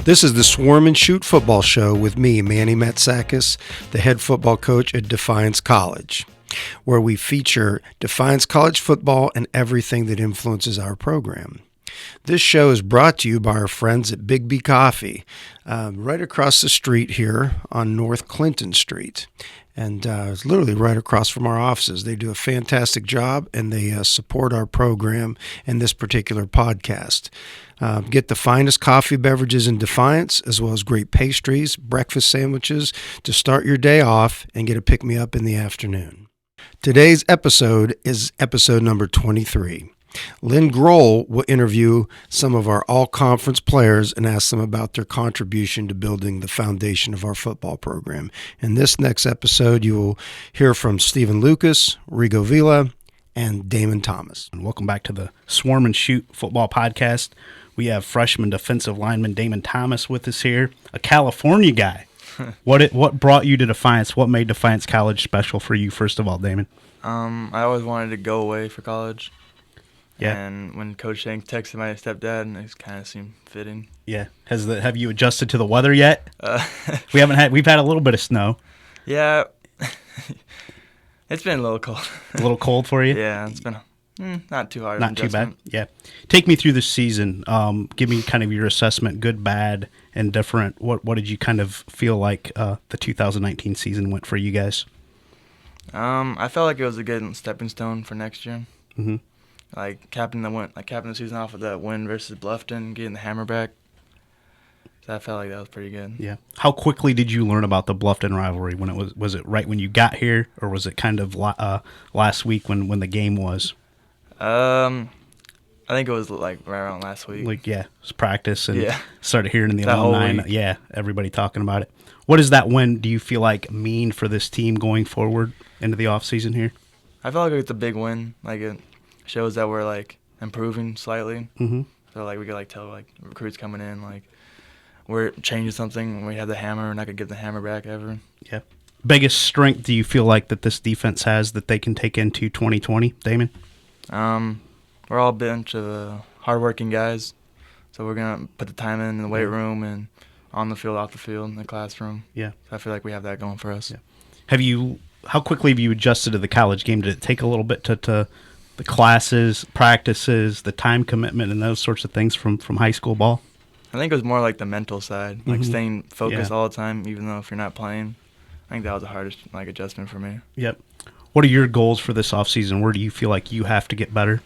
This is the Swarm and Shoot Football Show with me, Manny Matsakis, the head football coach at Defiance College, where we feature Defiance College football and everything that influences our program. This show is brought to you by our friends at Big B Coffee, right across the street here on North Clinton Street. And it's literally right across from our offices. They do a fantastic job, and they support our program and this particular podcast. Get the finest coffee beverages in Defiance, as well as great pastries, breakfast sandwiches to start your day off and get a pick-me-up in the afternoon. Today's episode is episode number 23. Lynn Groll will interview some of our all-conference players and ask them about their contribution to building the foundation of our football program. In this next episode, you will hear from Stephen Lucas, Rigo Vila, and Damon Thomas. And welcome back to the Swarm and Shoot Football Podcast. We have freshman defensive lineman Damon Thomas with us here, a California guy. What brought you to Defiance? What made Defiance College special for you, first of all, Damon? I always wanted to go away for college. Yeah. And when Coach Shank texted my stepdad, it kind of seemed fitting. Yeah. Have you adjusted to the weather yet? We've had a little bit of snow. Yeah. It's been a little cold. A little cold for you? Yeah, it's been not too hard. Not too bad. Yeah. Take me through this season. Give me kind of your assessment, good, bad, and different. What did you kind of feel like the 2019 season went for you guys? I felt like it was a good stepping stone for next year. Mm-hmm. Capping the season off with that win versus Bluffton, getting the hammer back. So I felt like that was pretty good. Yeah. How quickly did you learn about the Bluffton rivalry? When was it right when you got here, or was it kind of last week when the game was? I think it was right around last week. It was practice and yeah. Started hearing the alumni. Yeah, everybody talking about it. What does that win, do you feel like, mean for this team going forward into the off season here? I feel like it's a big win. It shows that we're improving slightly. Mm-hmm. So we could tell recruits coming in we're changing something. When we have the hammer, we're not gonna get the hammer back ever. Yeah. Biggest strength do you feel like that this defense has that they can take into 2020, Damon? We're all a bunch of hardworking guys, so we're gonna put the time in the weight room and on the field, off the field, in the classroom. Yeah. So I feel like we have that going for us. Yeah. How quickly have you adjusted to the college game? Did it take a little bit to the classes, practices, the time commitment, and those sorts of things from high school ball? I think it was more the mental side, Mm-hmm. Staying focused all the time, even though if you're not playing. I think that was the hardest adjustment for me. Yep. What are your goals for this offseason? Where do you feel like you have to get better?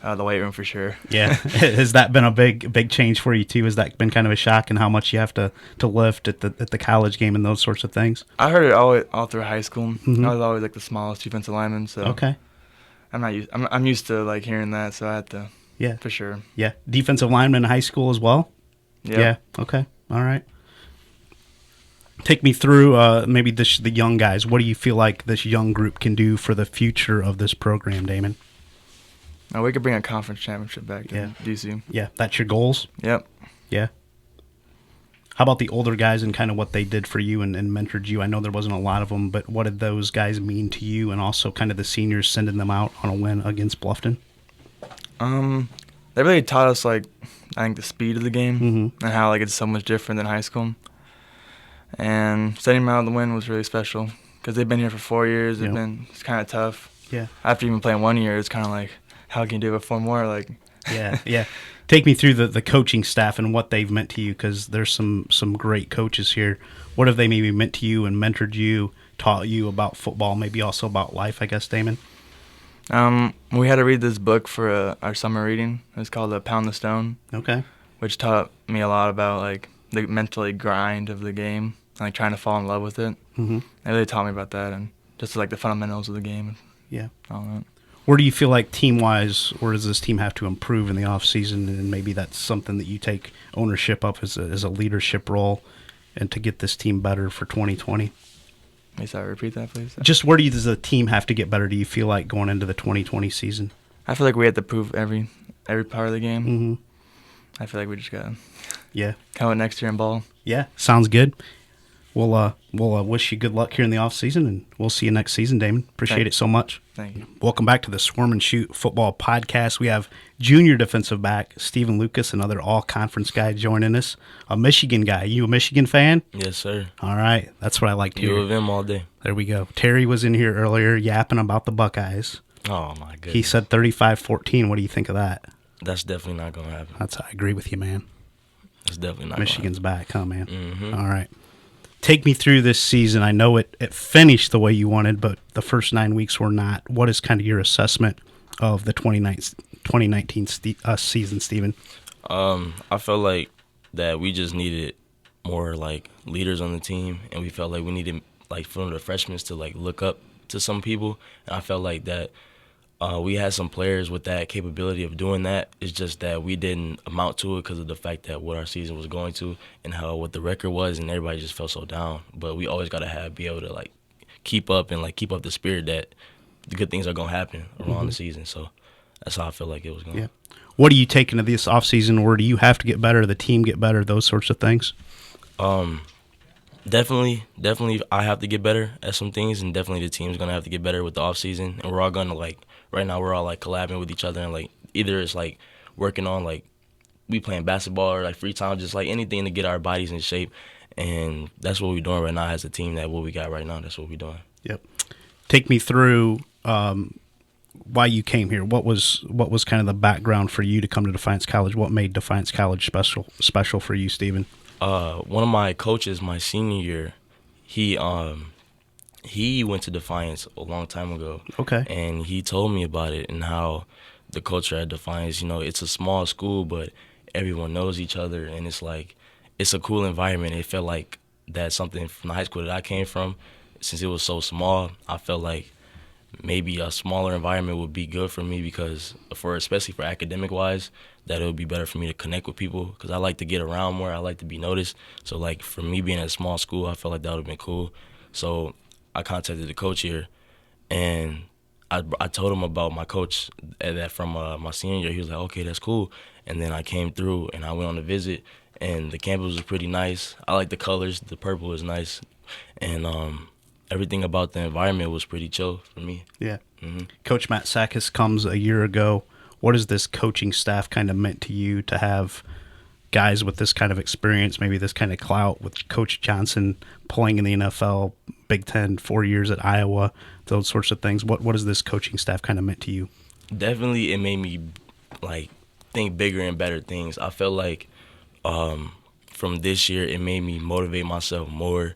The weight room for sure. Yeah. Has that been a big change for you too? Has that been kind of a shock in how much you have to lift at the college game and those sorts of things? I heard it all through high school. Mm-hmm. I was always the smallest defensive lineman, so okay. I'm used to hearing that, so I had to. Yeah. For sure. Yeah. Defensive lineman in high school as well? Yep. Yeah. Okay. All right. Take me through maybe the young guys. What do you feel like this young group can do for the future of this program, Damon? We could bring a conference championship back to DC. Yeah. That's your goals? Yep. Yeah. How about the older guys and kind of what they did for you and mentored you? I know there wasn't a lot of them, but what did those guys mean to you, and also kind of the seniors sending them out on a win against Bluffton? They really taught us I think the speed of the game Mm-hmm. and how it's so much different than high school. And sending them out on the win was really special because they've been here for 4 years. It's kind of tough. Yeah. After even playing 1 year, it's kind of how can you do it 4 more? Yeah. Take me through the coaching staff and what they've meant to you, because there's some great coaches here. What have they maybe meant to you and mentored you, taught you about football, maybe also about life, I guess, Damon? We had to read this book for our summer reading. It's called Pound the Stone. Okay. Which taught me a lot about the mentally grind of the game, and trying to fall in love with it. Mm-hmm. They really taught me about that and just the fundamentals of the game. Yeah. All that. Where do you feel like team-wise, where does this team have to improve in the offseason, and maybe that's something that you take ownership of as a leadership role, and to get this team better for 2020? Sorry, repeat that, please. Just where does the team have to get better, do you feel like, going into the 2020 season? I feel like we have to prove every part of the game. Mm-hmm. I feel like we just got to come out next year and ball. Yeah, sounds good. We'll wish you good luck here in the off season, and we'll see you next season, Damon. Appreciate it so much. Thank you. Welcome back to the Swarm and Shoot Football Podcast. We have junior defensive back Stephen Lucas, another all-conference guy, joining us. A Michigan guy. You a Michigan fan? Yes, sir. All right. That's what I like to hear. U of M all day. There we go. Terry was in here earlier yapping about the Buckeyes. Oh, my goodness. He said 35-14. What do you think of that? That's definitely not going to happen. I agree with you, man. That's definitely not Michigan's back, huh, man? Mm-hmm. All right. Take me through this season. I know it finished the way you wanted, but the first 9 weeks were not. What is kind of your assessment of the 2019 season, Stephen? I felt like that we just needed more, like, leaders on the team, and we felt like we needed, like, from the freshmen to, like, look up to some people. And I felt like that we had some players with that capability of doing that. It's just that we didn't amount to it because of the fact that what our season was going to and what the record was, and everybody just felt so down. But we always got to be able to, like, keep up the spirit that the good things are going to happen around the season. So that's how I feel like it was going. Yeah. What do you take into this offseason, or do you have to get better, the team get better, those sorts of things? Definitely, I have to get better at some things, and definitely the team's going to have to get better with the offseason. And we're all going to, like, right now we're all, like, collabing with each other, and, like, either it's, like, working on, like, we playing basketball or, like, free time, just, like, anything to get our bodies in shape. And that's what we're doing right now as a team. That what we got right now, that's what we're doing. Yep. Take me through why you came here. What was kind of the background for you to come to Defiance College? What made Defiance College special for you, Stephen? One of my coaches, my senior year, he went to Defiance a long time ago. Okay. And he told me about it and how the culture at Defiance, it's a small school, but everyone knows each other, and it's like, it's a cool environment. It felt like that's something from the high school that I came from. Since it was so small, I felt like maybe a smaller environment would be good for me because especially for academic-wise, that it would be better for me to connect with people because I like to get around more. I like to be noticed. So, like, for me being at a small school, I felt like that would have been cool. So I contacted the coach here, and I told him about my coach that from my senior year. He was like, okay, that's cool. And then I came through, and I went on a visit, and the campus was pretty nice. I like the colors. The purple is nice. And everything about the environment was pretty chill for me. Yeah. Mm-hmm. Coach Matsakis comes a year ago. What has this coaching staff kind of meant to you to have guys with this kind of experience, maybe this kind of clout with Coach Johnson playing in the NFL, Big Ten, 4 years at Iowa, those sorts of things? What has this coaching staff kind of meant to you? Definitely, it made me, like, think bigger and better things. I felt like from this year, it made me motivate myself more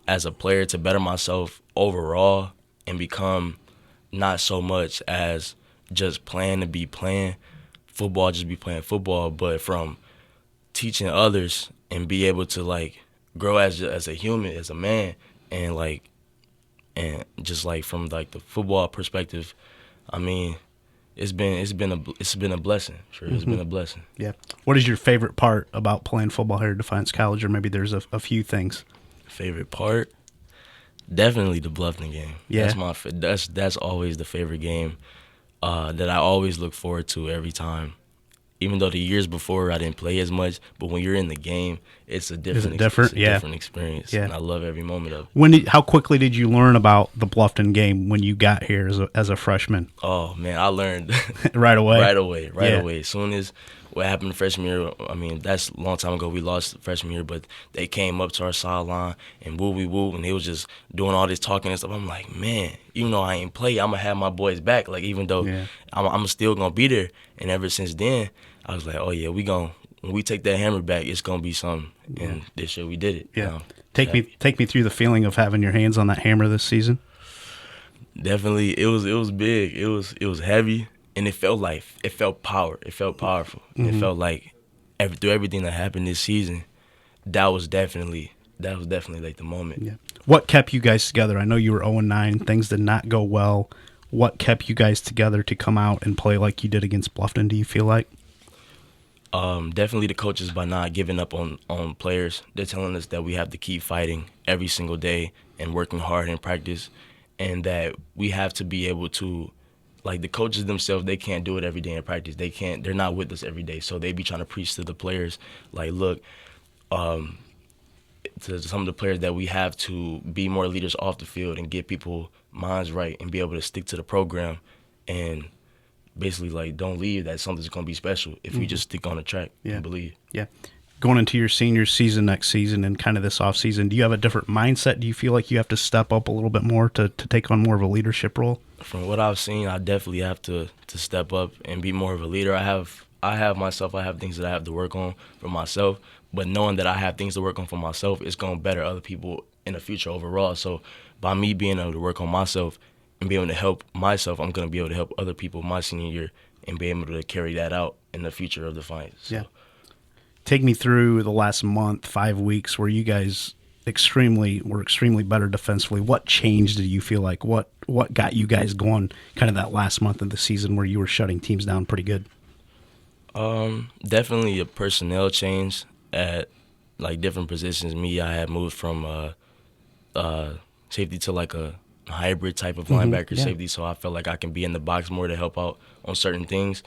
as a player to better myself overall and become not so much as just playing to be playing football, just be playing football, but from teaching others and be able to, like, grow as a human, as a man, and just, like, from, like, the football perspective, I mean, it's been a blessing. Sure, it's been a blessing. Yeah. What is your favorite part about playing football here at Defiance College, or maybe there's a few things? Favorite part? Definitely the Bluffton game. Yeah. That's always the favorite game that I always look forward to every time. Even though the years before I didn't play as much, but when you're in the game, it's a different experience. Yeah. And I love every moment of it. How quickly did you learn about the Bluffton game when you got here as a freshman? Oh man, I learned right away. Right away. As soon as what happened freshman year, I mean, that's a long time ago. We lost freshman year, but they came up to our sideline and woo, and they was just doing all this talking and stuff. I'm like, man, even though I ain't play, I'm gonna have my boys back. Like, even though I'm still gonna be there. And ever since then, I was like, oh yeah, when we take that hammer back, it's gonna be something. And this year we did it. Yeah. Take me through the feeling of having your hands on that hammer this season. Definitely, it was big. It was heavy. And it felt powerful. Mm-hmm. It felt like through everything that happened this season, that was definitely like the moment. Yeah. What kept you guys together? I know you were 0-9. Things did not go well. What kept you guys together to come out and play like you did against Bluffton, do you feel like? Definitely the coaches by not giving up on players. They're telling us that we have to keep fighting every single day and working hard in practice, and that we have to be able to, like, the coaches themselves, they can't do it every day in practice. They're not with us every day. So they be trying to preach to the players, like, look, to some of the players that we have to be more leaders off the field and get people minds right and be able to stick to the program and basically like don't leave that something's going to be special if we just stick on the track and believe. Yeah. Going into your senior season next season and kind of this off season, do you have a different mindset? Do you feel like you have to step up a little bit more to take on more of a leadership role? From what I've seen, I definitely have to step up and be more of a leader. I have things that I have to work on for myself, but knowing that I have things to work on for myself, it's going to better other people in the future overall. So by me being able to work on myself and being able to help myself, I'm going to be able to help other people my senior year and be able to carry that out in the future of Defiance. So. Yeah. Take me through the last month, 5 weeks, where you guys were extremely better defensively. What changed, do you feel like? What got you guys going kind of that last month of the season where you were shutting teams down pretty good? Definitely a personnel change at like different positions. I had moved from safety to like a hybrid type of linebacker safety, so I felt like I can be in the box more to help out on certain things.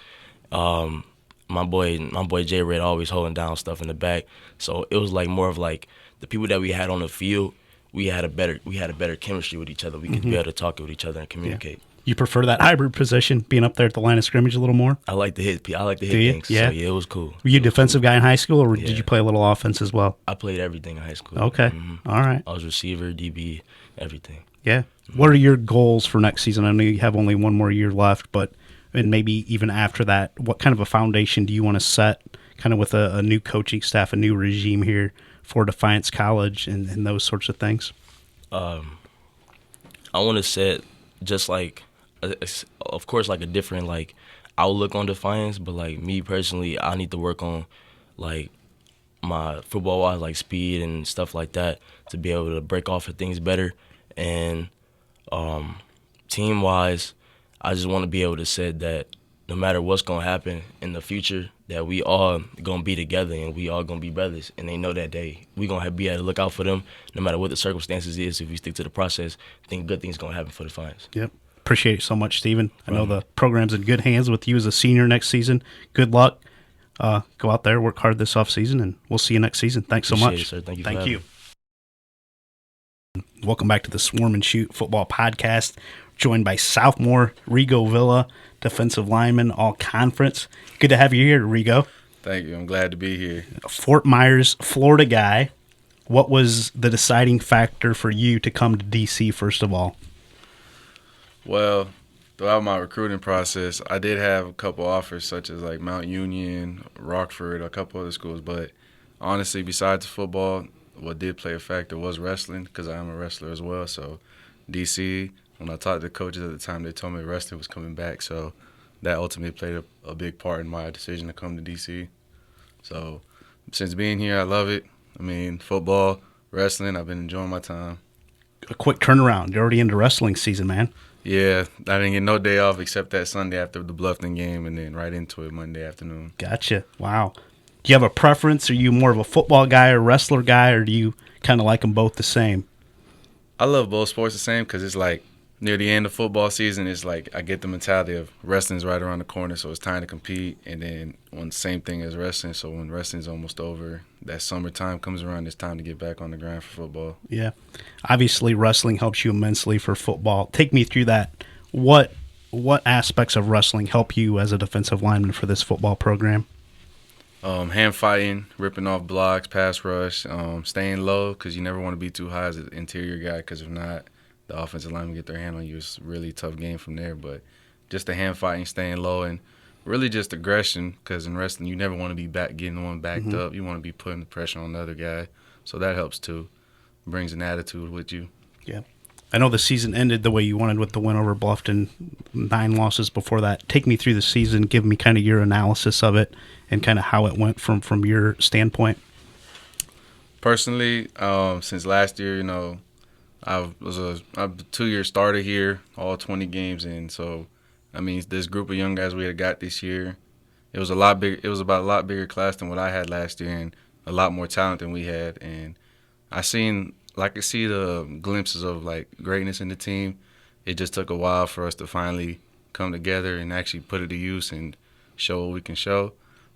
My boy Jay Red always holding down stuff in the back, so it was like more of like the people that we had on the field. We had a better chemistry with each other. We could be able to talk with each other and communicate. Yeah. You prefer that hybrid position, being up there at the line of scrimmage a little more? I like to hit things. Yeah. So yeah, it was cool. Were you a defensive guy in high school, or did you play a little offense as well? I played everything in high school. Okay. All right. I was receiver, DB, everything. Yeah. What are your goals for next season? I know you have only one more year left, but and maybe even after that, what kind of a foundation do you want to set kind of with a new coaching staff, a new regime here for Defiance College and those sorts of things? I want to set just like, of course, like a different like outlook on Defiance, but like me personally, I need to work on like my football-wise, like speed and stuff like that to be able to break off of things better. And team-wise, I just want to be able to say that no matter what's going to happen in the future, that we all going to be together and we all going to be brothers. And they know that we going to be able to look out for them no matter what the circumstances is. If we stick to the process, I think good things going to happen for Defiance. Yep. Appreciate it so much, Stephen. I know the program's in good hands with you as a senior next season. Good luck. Go out there, work hard this offseason, and we'll see you next season. Thanks so much. It, sir. Thank you. Thank you. Welcome back to the Swarm and Shoot Football Podcast. Joined by sophomore Rigo Villa, defensive lineman, all-conference. Good to have you here, Rigo. Thank you. I'm glad to be here. Fort Myers, Florida guy. What was the deciding factor for you to come to D.C., first of all? Well, throughout my recruiting process, I did have a couple offers, such as like Mount Union, Rockford, a couple other schools. But honestly, besides football, what did play a factor was wrestling, because I am a wrestler as well. So D.C., when I talked to the coaches at the time, they told me wrestling was coming back. So that ultimately played a big part in my decision to come to D.C. So since being here, I love it. I mean, football, wrestling, I've been enjoying my time. A quick turnaround. You're already into wrestling season, man. Yeah, I didn't get no day off except that Sunday after the Bluffton game, and then right into it Monday afternoon. Gotcha. Wow. Do you have a preference? Are you more of a football guy or wrestler guy, or do you kind of like them both the same? I love both sports the same because it's like near the end of football season, it's like I get the mentality of wrestling's right around the corner, so it's time to compete. And then when same thing as wrestling, so when wrestling's almost over, that summertime comes around, it's time to get back on the grind for football. Yeah. Obviously, wrestling helps you immensely for football. Take me through that. What aspects of wrestling help you as a defensive lineman for this football program? Hand fighting, ripping off blocks, pass rush, staying low because you never want to be too high as an interior guy because if not, the offensive linemen get their hand on you. It's a really tough game from there. But just the hand fighting, staying low, and really just aggression because in wrestling you never want to be getting one backed up. You want to be putting the pressure on the other guy. So that helps too. Brings an attitude with you. Yeah. I know the season ended the way you wanted with the win over Bluffton, 9 losses before that. Take me through the season. Give me kind of your analysis of it and kind of how it went from your standpoint. Personally, since last year, you know, I was a 2-year starter here, all 20 games in. So, I mean, this group of young guys we had got this year, it was a lot bigger. It was about a lot bigger class than what I had last year, and a lot more talent than we had. And I could see the glimpses of like greatness in the team. It just took a while for us to finally come together and actually put it to use and show what we can show.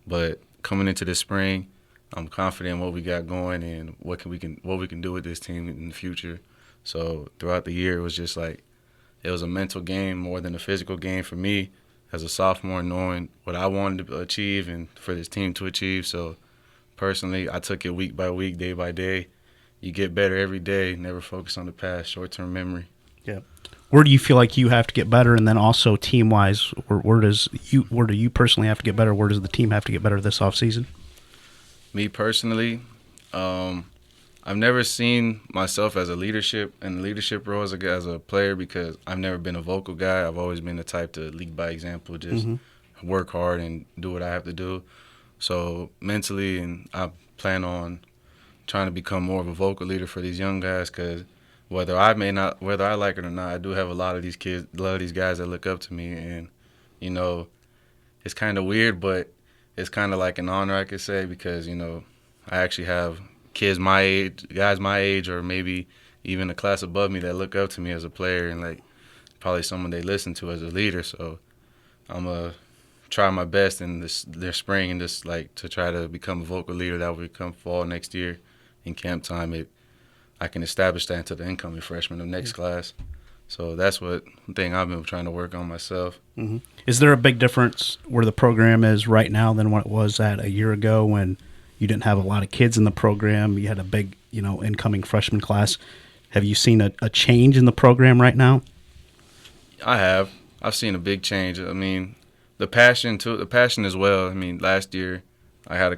But coming into the spring, I'm confident in what we got going and what we can do with this team in the future. So throughout the year, it was just like it was a mental game more than a physical game for me as a sophomore, knowing what I wanted to achieve and for this team to achieve. So personally, I took it week by week, day by day. You get better every day. Never focus on the past, short-term memory. Yeah. Where do you feel like you have to get better, and then also team-wise, where do you personally have to get better? Where does the team have to get better this offseason? Me personally, I've never seen myself as a leadership role as a player because I've never been a vocal guy. I've always been the type to lead by example, just work hard and do what I have to do. So mentally, and I plan on trying to become more of a vocal leader for these young guys because whether I like it or not, I do have a lot of these guys that look up to me, and you know, it's kind of weird, but it's kind of like an honor, I could say, because you know, I actually have guys my age, or maybe even a class above me that look up to me as a player, and like probably someone they listen to as a leader. So I'm gonna try my best in their spring and just like to try to become a vocal leader that will become fall next year in camp time. I can establish that into the incoming freshmen of next class. So that's one thing I've been trying to work on myself. Mm-hmm. Is there a big difference where the program is right now than what it was at a year ago when you didn't have a lot of kids in the program? You had a big, incoming freshman class. Have you seen a change in the program right now? I have. I've seen a big change. I mean, the passion as well. I mean, last year I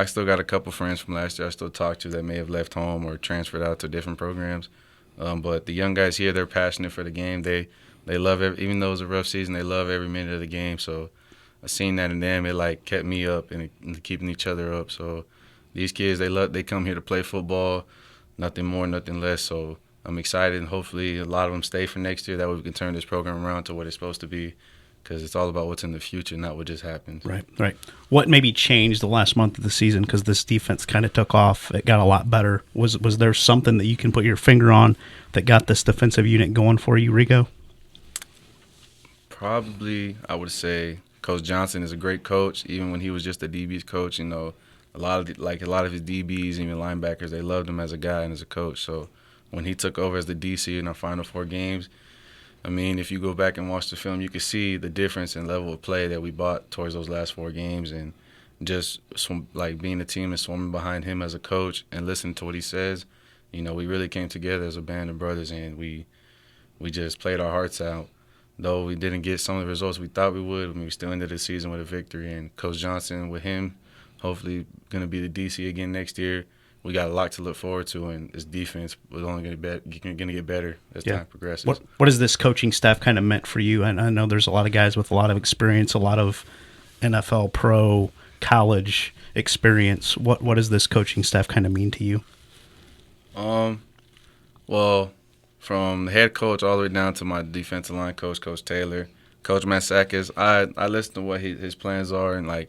still got a couple friends from last year I still talk to that may have left home or transferred out to different programs. But the young guys here, they're passionate for the game. They love even though it was a rough season, they love every minute of the game. So I seen that in them. It like kept me up and keeping each other up. So these kids, they come here to play football, nothing more, nothing less. So I'm excited, and hopefully a lot of them stay for next year. That way we can turn this program around to what it's supposed to be, because it's all about what's in the future, not what just happened. Right. What maybe changed the last month of the season because this defense kind of took off? It got a lot better. Was there something that you can put your finger on that got this defensive unit going for you, Rigo? Probably, I would say Coach Johnson is a great coach. Even when he was just a DB's coach, a lot of his DBs, even linebackers, they loved him as a guy and as a coach. So when he took over as the DC in our final 4 games, I mean, if you go back and watch the film, you can see the difference in level of play that we brought towards those last 4 games, and just being a team and swarming behind him as a coach and listening to what he says. We really came together as a band of brothers, and we just played our hearts out. Though we didn't get some of the results we thought we would, we still ended the season with a victory. And Coach Johnson, with him, hopefully going to be the DC again next year. We got a lot to look forward to, and this defense was only going to get better as time progresses. What has this coaching staff kind of meant for you? And I know there's a lot of guys with a lot of experience, a lot of NFL, pro, college experience. What does this coaching staff kind of mean to you? Well, from the head coach all the way down to my defensive line coach, Coach Taylor, Coach Matsakis, I listen to what his plans are, and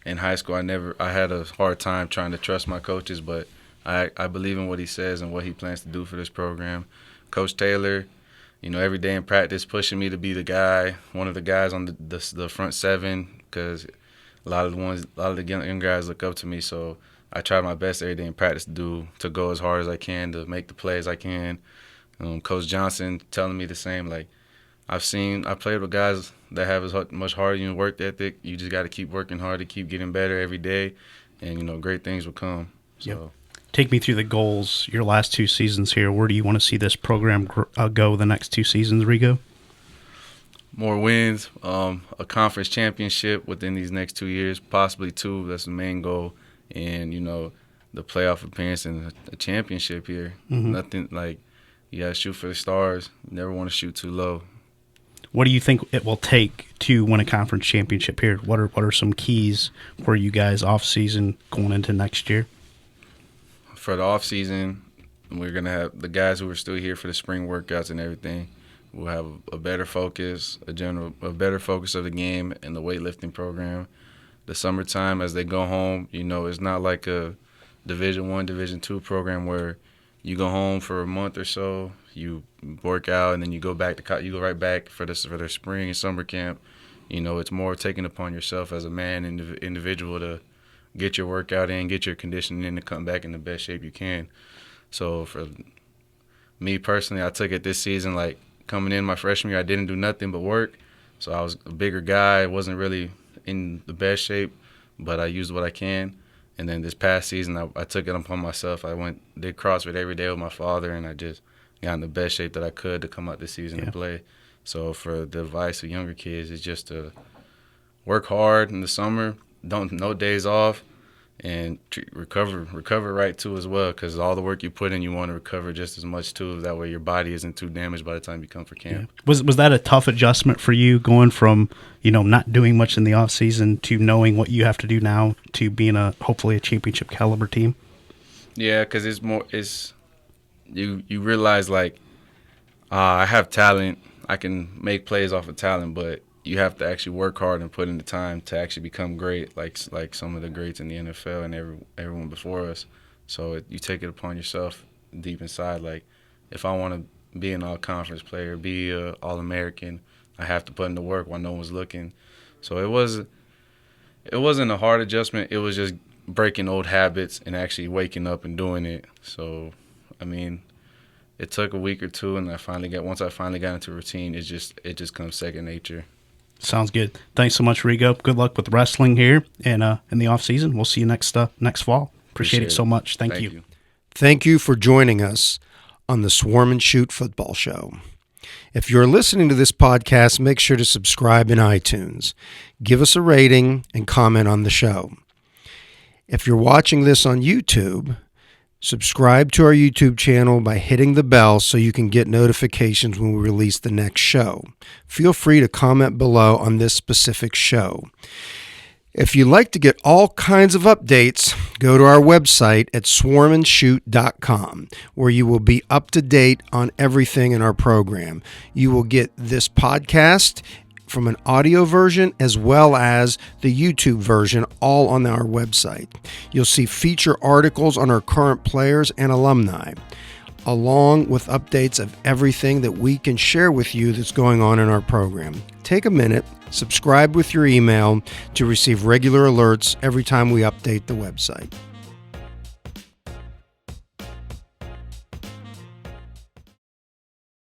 in high school, I had a hard time trying to trust my coaches, but I believe in what he says and what he plans to do for this program. Coach Taylor, every day in practice, pushing me to be the guy, one of the guys on the front 7, because a lot of the young guys look up to me. So I try my best every day in practice to go as hard as I can, to make the plays I can. Coach Johnson telling me the same. I played with guys that have as much heart and work ethic. You just got to keep working hard to keep getting better every day, and great things will come. So. Yep. Take me through the goals, your last 2 seasons here. Where do you want to see this program go the next 2 seasons, Rigo? More wins, a conference championship within these next 2 years, possibly 2. That's the main goal, and the playoff appearance and a championship here. Mm-hmm. Nothing you got to shoot for the stars. You never want to shoot too low. What do you think it will take to win a conference championship here? What are some keys for you guys off season going into next year? For the off season, we're gonna have the guys who are still here for the spring workouts and everything. We'll have a better focus, a better focus of the game and the weightlifting program. The summertime, as they go home, it's not like a Division I, Division II program where you go home for a month or so, you work out, and then you go right back for their spring and summer camp. It's more taken upon yourself as a man and individual to get your workout in, get your conditioning in to come back in the best shape you can. So for me personally, I took it this season, like coming in my freshman year, I didn't do nothing but work. So I was a bigger guy, wasn't really in the best shape, but I used what I can. And then this past season, I took it upon myself. I did CrossFit every day with my father, and I just got in the best shape that I could to come out this season and play. So for the advice of younger kids is just to work hard in the summer, no days off, and recover right too as well, because all the work you put in, you want to recover just as much too. That way your body isn't too damaged by the time you come for camp. Yeah. Was that a tough adjustment for you, going from not doing much in the off season to knowing what you have to do now to being hopefully a championship caliber team? Yeah, because you realize like I have talent, I can make plays off of talent, but you have to actually work hard and put in the time to actually become great, like some of the greats in the NFL and everyone before us. So you take it upon yourself deep inside. Like, if I want to be an all-conference player, be an All-American, I have to put in the work while no one's looking. So it wasn't a hard adjustment. It was just breaking old habits and actually waking up and doing it. So, I mean, it took a week or two, and once I finally got into routine, it just comes second nature. Sounds good. Thanks so much, Rigo. Good luck with wrestling here and in the off season. We'll see you next fall. Appreciate it so much. Thank you. Thank you for joining us on the Swarm and Shoot Football Show. If you're listening to this podcast, make sure to subscribe in iTunes. Give us a rating and comment on the show. If you're watching this on YouTube, subscribe to our YouTube channel by hitting the bell so you can get notifications when we release the next show. Feel free to comment below on this specific show. If you'd like to get all kinds of updates, go to our website at swarmandshoot.com, where you will be up to date on everything in our program. You will get this podcast from an audio version as well as the YouTube version, all on our website. You'll see feature articles on our current players and alumni, along with updates of everything that we can share with you that's going on in our program. Take a minute, subscribe with your email to receive regular alerts every time we update the website.